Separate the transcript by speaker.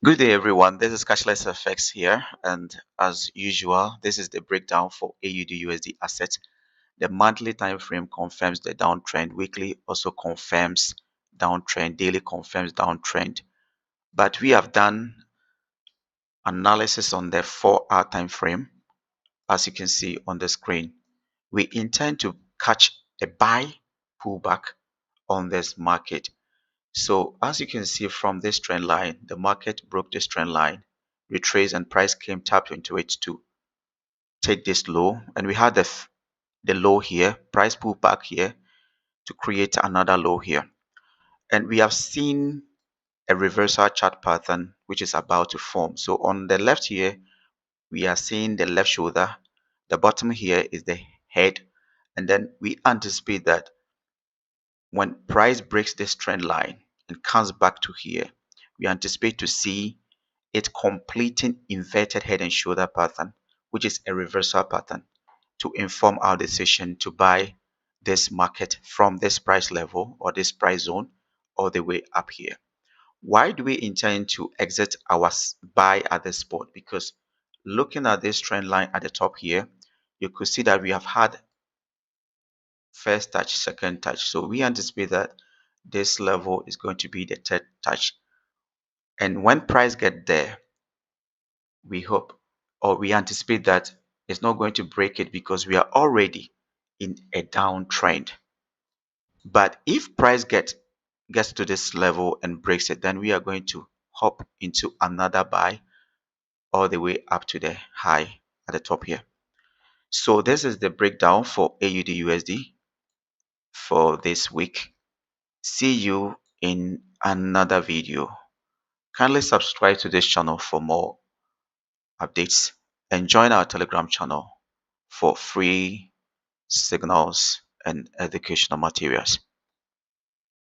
Speaker 1: Good day, everyone. This is CashlessFX here, and as usual, this is the breakdown for AUDUSD asset. The monthly time frame confirms the downtrend, weekly also confirms downtrend, daily confirms downtrend. But we have done analysis on the 4-hour time frame, as you can see on the screen. We intend to catch a buy pullback on this market. So as you can see from this trend line, the market broke this trend line, retraced, and price came tapped into it to take this low. And we had the low here, price pulled back here to create another low here. And we have seen a reversal chart pattern which is about to form. So on the left here, we are seeing the left shoulder. The bottom here is the head. And then we anticipate that when price breaks this trend line and comes back to here, we anticipate to see it completing inverted head and shoulder pattern, which is a reversal pattern, to inform our decision to buy this market from this price level or this price zone all the way up here. Why do we intend to exit our buy at this spot? Because looking at this trend line at the top here, you could see that we have had first touch, second touch. So we anticipate that this level is going to be the third touch. And when price get there, we hope or we anticipate that it's not going to break it because we are already in a downtrend. But if price gets to this level and breaks it, then we are going to hop into another buy all the way up to the high at the top here. So this is the breakdown for AUDUSD for this week. See you in another video. Kindly subscribe to this channel for more updates and join our Telegram channel for free signals and educational materials.